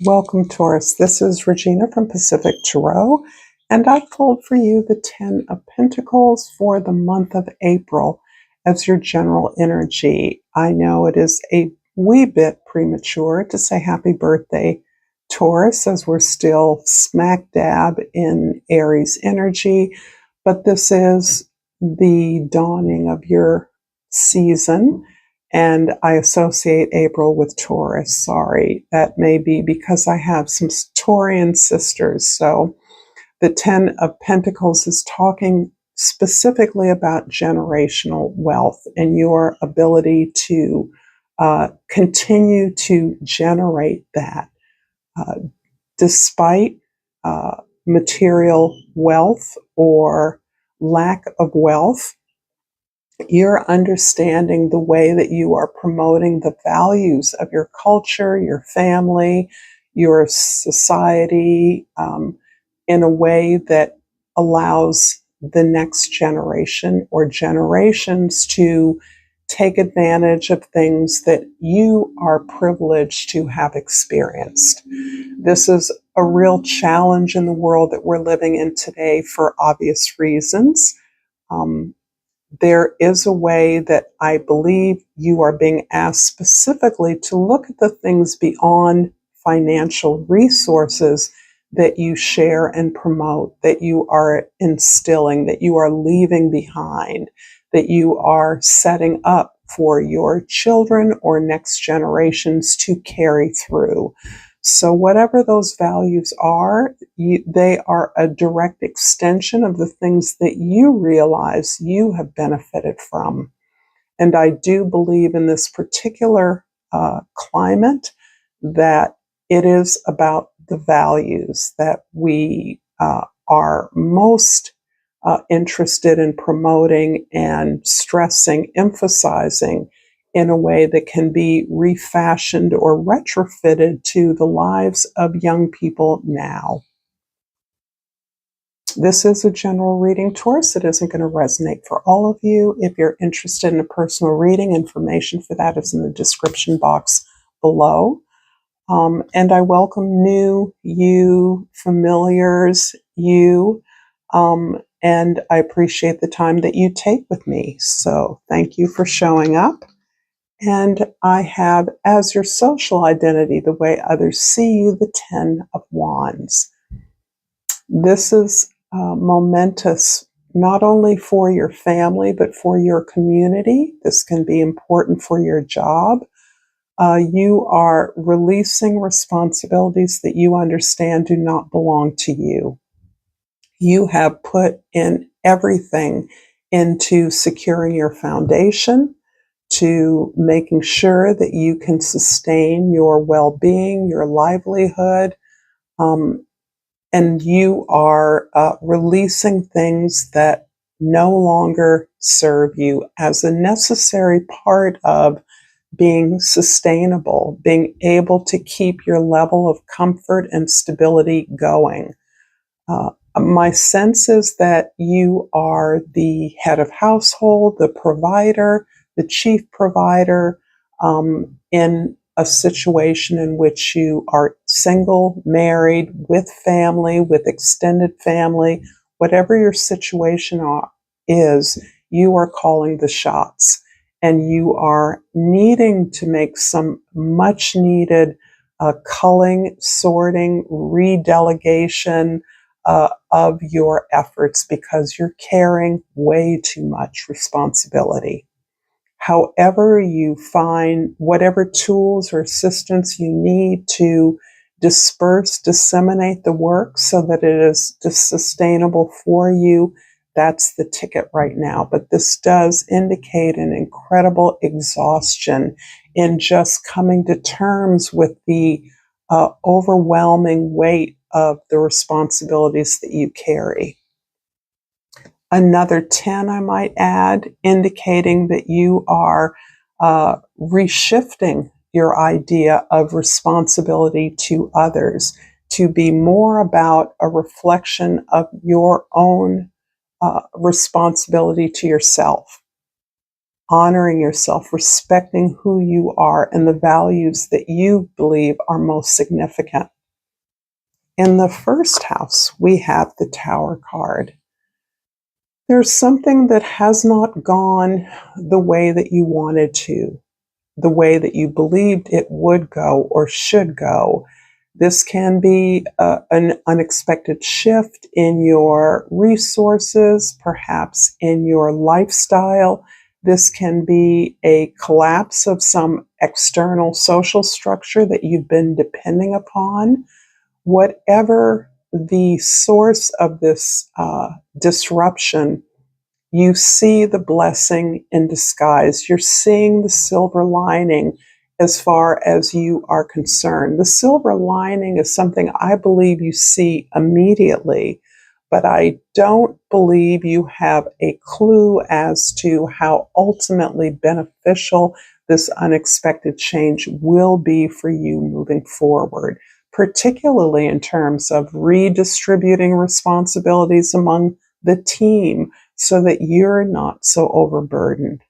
Welcome, Taurus. This is Regina from Pacific Tarot, and I pulled for you the Ten of Pentacles for the month of April as your general energy. I know it is a wee bit premature to say happy birthday, Taurus, as we're still smack dab in Aries energy, but this is the dawning of your season. And I associate April with Taurus. Sorry, that may be because I have some Taurian sisters. So the Ten of Pentacles is talking specifically about generational wealth and your ability to continue to generate that despite material wealth or lack of wealth. You're understanding the way that you are promoting the values of your culture, your family, your society, in a way that allows the next generation or generations to take advantage of things that you are privileged to have experienced. This is a real challenge in the world that we're living in today for obvious reasons. There is a way that I believe you are being asked specifically to look at the things beyond financial resources that you share and promote, that you are instilling, that you are leaving behind, that you are setting up for your children or next generations to carry through. So whatever those values are, they are a direct extension of the things that you realize you have benefited from. And I do believe in this particular climate that it is about the values that we are most interested in promoting and stressing, emphasizing in a way that can be refashioned or retrofitted to the lives of young people now. This is a general reading, Taurus. It isn't going to resonate for all of you. If you're interested in a personal reading, information for that is in the description box below. And I welcome new, you, familiars, you, and I appreciate the time that you take with me. So thank you for showing up. And I have as your social identity, the way others see you, the Ten of Wands. This is momentous, not only for your family, but for your community. This can be important for your job. You are releasing responsibilities that you understand do not belong to you. You have put in everything into securing your foundation, to making sure that you can sustain your well-being, your livelihood, and you are releasing things that no longer serve you as a necessary part of being sustainable, being able to keep your level of comfort and stability going. My sense is that you are the head of household, the provider, the chief provider, in a situation in which you are single, married, with family, with extended family, whatever your situation is, you are calling the shots. And you are needing to make some much needed culling, sorting, redelegation of your efforts because you're carrying way too much responsibility. However, you find whatever tools or assistance you need to disseminate the work so that it is sustainable for you, that's the ticket right now. But this does indicate an incredible exhaustion in just coming to terms with the overwhelming weight of the responsibilities that you carry. Another 10, I might add, indicating that you are reshifting your idea of responsibility to others to be more about a reflection of your own responsibility to yourself. honoring yourself, respecting who you are and the values that you believe are most significant. In the first house, we have the Tower card. There's something that has not gone the way that you wanted to, the way that you believed it would go or should go. This can be an unexpected shift in your resources, perhaps in your lifestyle. This can be a collapse of some external social structure that you've been depending upon. Whatever the source of this disruption, you see the blessing in disguise. You're seeing the silver lining as far as you are concerned. The silver lining is something I believe you see immediately, but I don't believe you have a clue as to how ultimately beneficial this unexpected change will be for you moving forward, particularly in terms of redistributing responsibilities among the team, so that you're not so overburdened.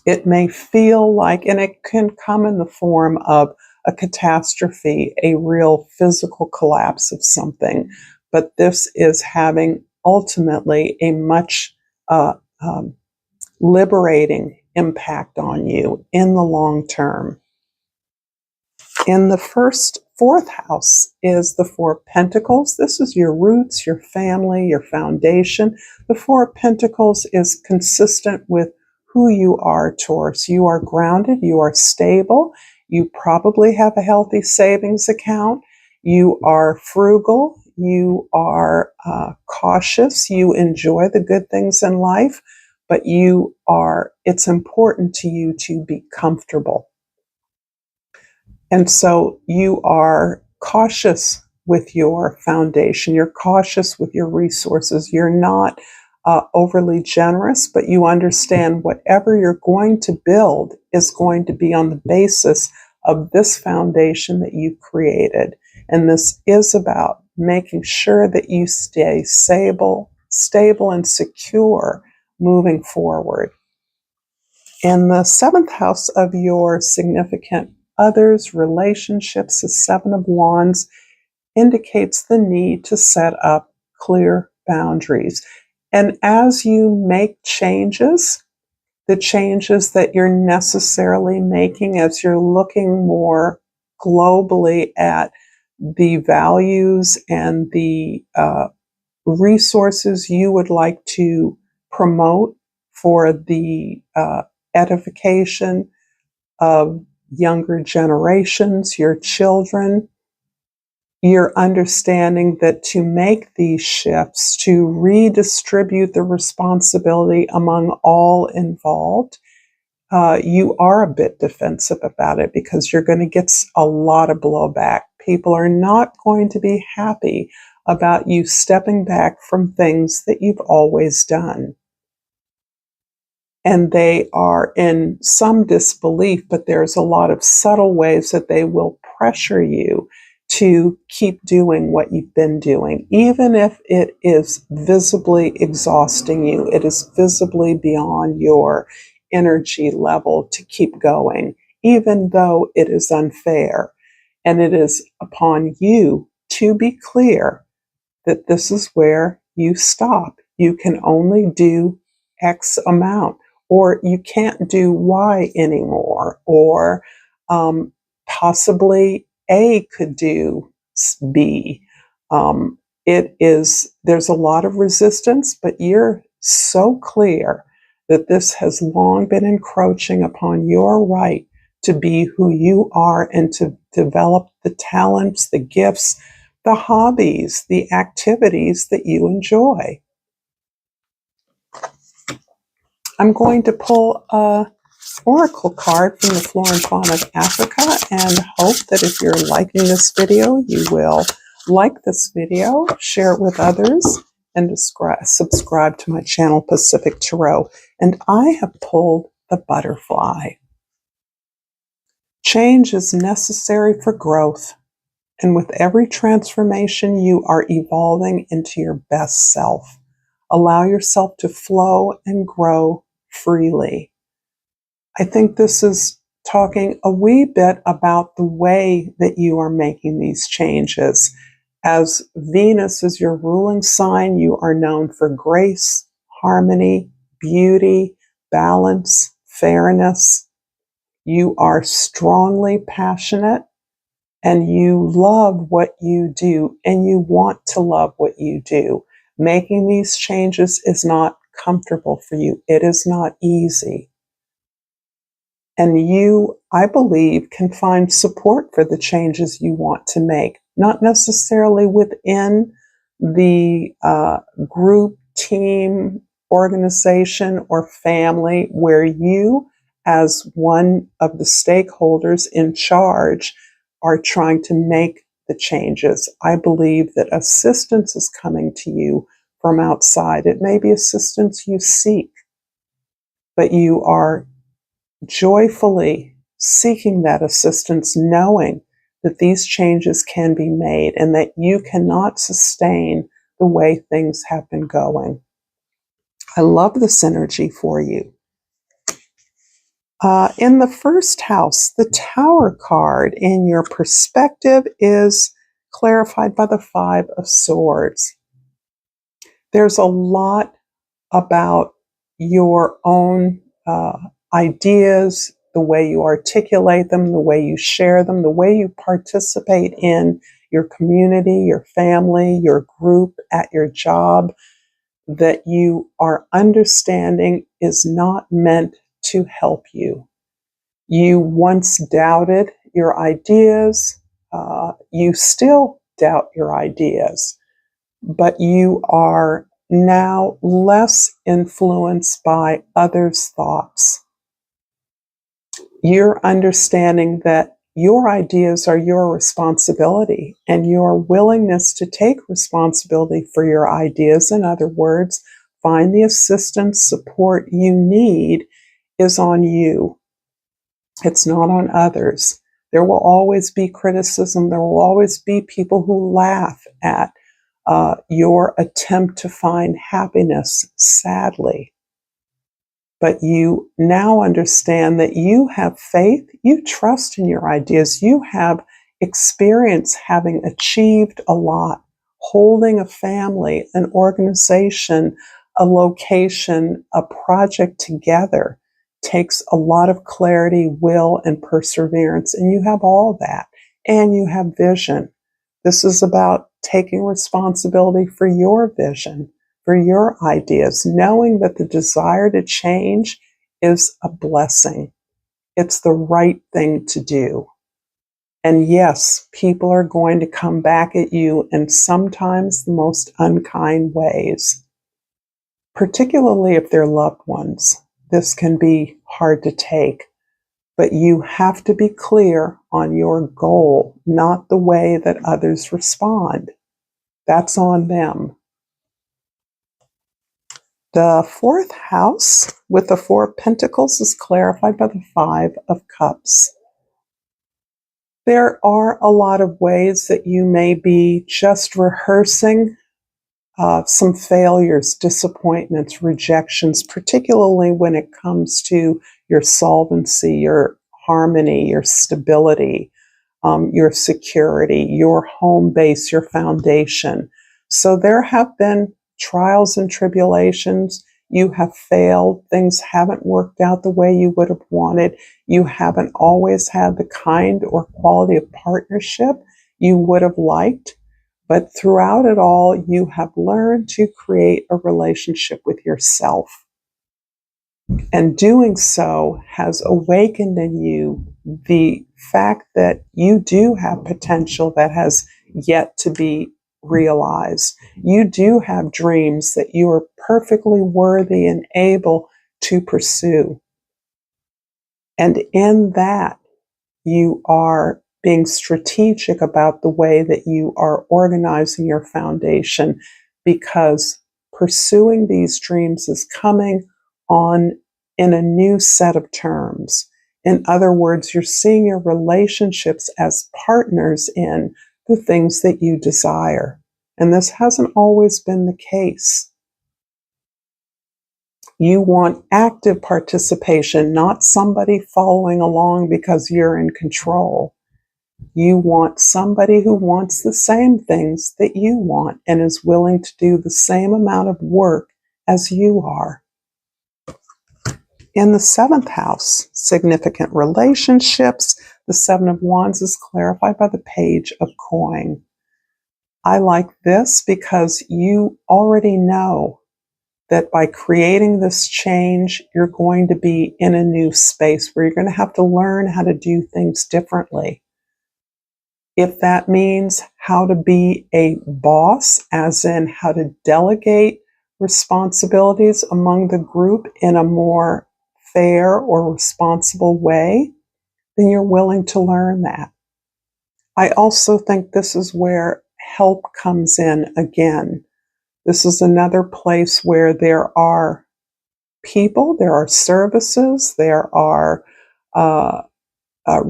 It may feel like, and it can come in the form of a catastrophe, a real physical collapse of something, but this is having ultimately a much uh, um, liberating impact on you in the long term. In the fourth house is the Four of Pentacles. This is your roots, your family, your foundation. The Four of Pentacles is consistent with who you are, Taurus. You are grounded, you are stable, you probably have a healthy savings account, you are frugal, you are cautious, you enjoy the good things in life, but it's important to you to be comfortable. And so you are cautious with your foundation. You're cautious with your resources. You're not overly generous, but you understand whatever you're going to build is going to be on the basis of this foundation that you've created. And this is about making sure that you stay stable and secure moving forward. In the seventh house of your significant others, relationships, the Seven of Wands indicates the need to set up clear boundaries. And as you make changes, the changes that you're necessarily making as you're looking more globally at the values and the resources you would like to promote for the edification of younger generations, your children, you're understanding that to make these shifts, to redistribute the responsibility among all involved, you are a bit defensive about it because you're going to get a lot of blowback. People are not going to be happy about you stepping back from things that you've always done. And they are in some disbelief, but there's a lot of subtle ways that they will pressure you to keep doing what you've been doing, even if it is visibly exhausting you, it is visibly beyond your energy level to keep going, even though it is unfair. And it is upon you to be clear that this is where you stop. You can only do X amount, or you can't do Y anymore, or possibly A could do B. There's a lot of resistance, but you're so clear that this has long been encroaching upon your right to be who you are and to develop the talents, the gifts, the hobbies, the activities that you enjoy. I'm going to pull a oracle card from the flora and fauna of Africa and hope that if you're liking this video, you will like this video, share it with others, and subscribe to my channel, Pacific Tarot. And I have pulled the butterfly. Change is necessary for growth. And with every transformation, you are evolving into your best self. Allow yourself to flow and grow freely. I think this is talking a wee bit about the way that you are making these changes. As Venus is your ruling sign, you are known for grace, harmony, beauty, balance, fairness. You are strongly passionate and you love what you do and you want to love what you do. Making these changes is not comfortable for you. It is not easy. And you, I believe, can find support for the changes you want to make, not necessarily within the group, team, organization, or family where you, as one of the stakeholders in charge, are trying to make the changes. I believe that assistance is coming to you from outside. It may be assistance you seek, but you are joyfully seeking that assistance, knowing that these changes can be made and that you cannot sustain the way things have been going. I love this energy for you. In the first house, the Tower card in your perspective is clarified by the Five of Swords. There's a lot about your own ideas, the way you articulate them, the way you share them, the way you participate in your community, your family, your group, at your job, that you are understanding is not meant to help you. You once doubted your ideas. You still doubt your ideas, but you are now less influenced by others' thoughts. You're understanding that your ideas are your responsibility, and your willingness to take responsibility for your ideas, in other words, find the assistance, support you need, is on you. It's not on others. There will always be criticism. There will always be people who laugh at your attempt to find happiness, sadly. But you now understand that you have faith, you trust in your ideas, you have experience having achieved a lot, holding a family, an organization, a location, a project together takes a lot of clarity, will, and perseverance, and you have all that, and you have vision. This is about taking responsibility for your vision, for your ideas, knowing that the desire to change is a blessing. It's the right thing to do. And yes, people are going to come back at you in sometimes the most unkind ways, particularly if they're loved ones. This can be hard to take, but you have to be clear on your goal, not the way that others respond. That's on them. The fourth house with the Four of Pentacles is clarified by the Five of Cups. There are a lot of ways that you may be just rehearsing some failures, disappointments, rejections, particularly when it comes to your solvency, your harmony, your stability, your security, your home base, your foundation. So there have been trials and tribulations. You have failed. Things haven't worked out the way you would have wanted. You haven't always had the kind or quality of partnership you would have liked. But throughout it all, you have learned to create a relationship with yourself. And doing so has awakened in you the fact that you do have potential that has yet to be realized. You do have dreams that you are perfectly worthy and able to pursue. And in that, you are being strategic about the way that you are organizing your foundation, because pursuing these dreams is coming on in a new set of terms. In other words, you're seeing your relationships as partners in the things that you desire. And this hasn't always been the case. You want active participation, not somebody following along because you're in control. You want somebody who wants the same things that you want and is willing to do the same amount of work as you are. In the 7th house, significant relationships, the 7 of Wands is clarified by the Page of Coin. I like this because you already know that by creating this change, you're going to be in a new space where you're going to have to learn how to do things differently. If that means how to be a boss, as in how to delegate responsibilities among the group in a more fair or responsible way, then you're willing to learn that. I also think this is where help comes in again. This is another place where there are people, there are services, there are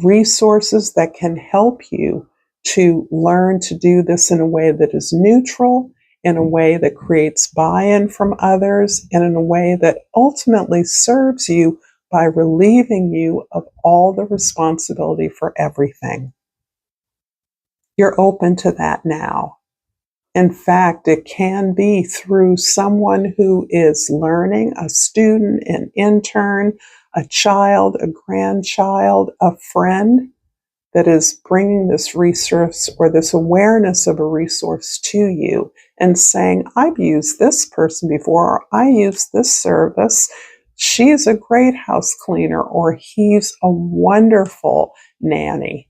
resources that can help you to learn to do this in a way that is neutral, in a way that creates buy-in from others, and in a way that ultimately serves you by relieving you of all the responsibility for everything. You're open to that now. In fact, it can be through someone who is learning, a student, an intern, a child, a grandchild, a friend that is bringing this resource or this awareness of a resource to you and saying, I've used this person before, or I use this service. She's a great house cleaner, or he's a wonderful nanny.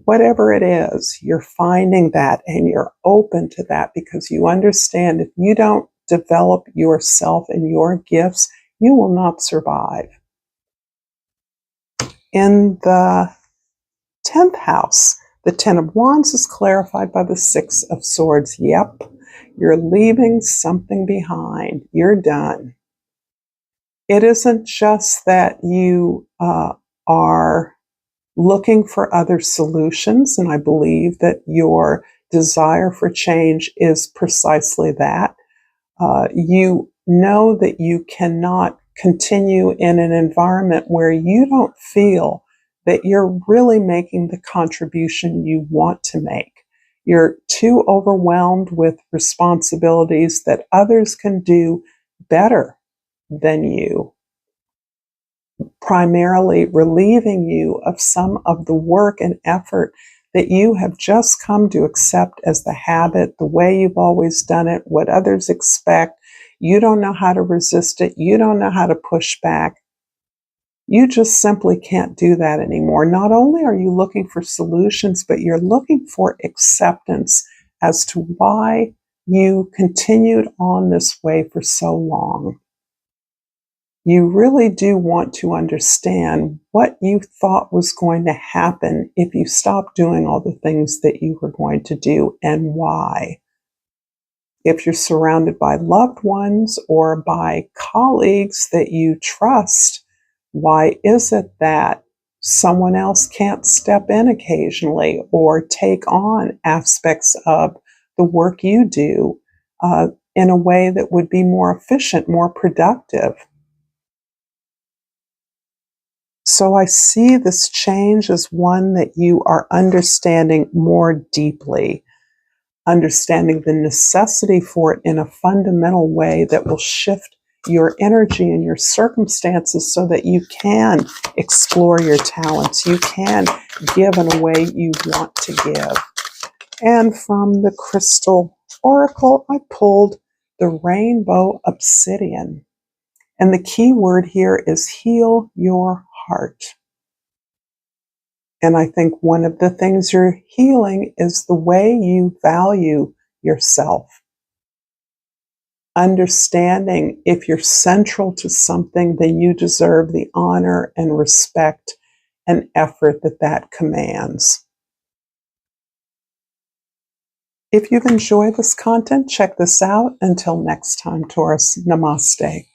Whatever it is, you're finding that and you're open to that because you understand if you don't develop yourself and your gifts, you will not survive. In the 10th house, the 10 of Wands is clarified by the 6 of Swords. Yep, you're leaving something behind. You're done. It isn't just that you are looking for other solutions, and I believe that your desire for change is precisely that. You know that you cannot continue in an environment where you don't feel that you're really making the contribution you want to make. You're too overwhelmed with responsibilities that others can do better than you, primarily relieving you of some of the work and effort that you have just come to accept as the habit, the way you've always done it, what others expect. You don't know how to resist it. You don't know how to push back. You just simply can't do that anymore. Not only are you looking for solutions, but you're looking for acceptance as to why you continued on this way for so long. You really do want to understand what you thought was going to happen if you stopped doing all the things that you were going to do and why. If you're surrounded by loved ones or by colleagues that you trust, why is it that someone else can't step in occasionally or take on aspects of the work you do in a way that would be more efficient, more productive? So I see this change as one that you are understanding more deeply, understanding the necessity for it in a fundamental way that will shift your energy and your circumstances so that you can explore your talents. You can give in a way you want to give. And from the Crystal Oracle, I pulled the Rainbow Obsidian. And the key word here is heal your heart. And I think one of the things you're healing is the way you value yourself. Understanding if you're central to something, then you deserve the honor and respect and effort that that commands. If you've enjoyed this content, check this out. Until next time, Taurus, namaste.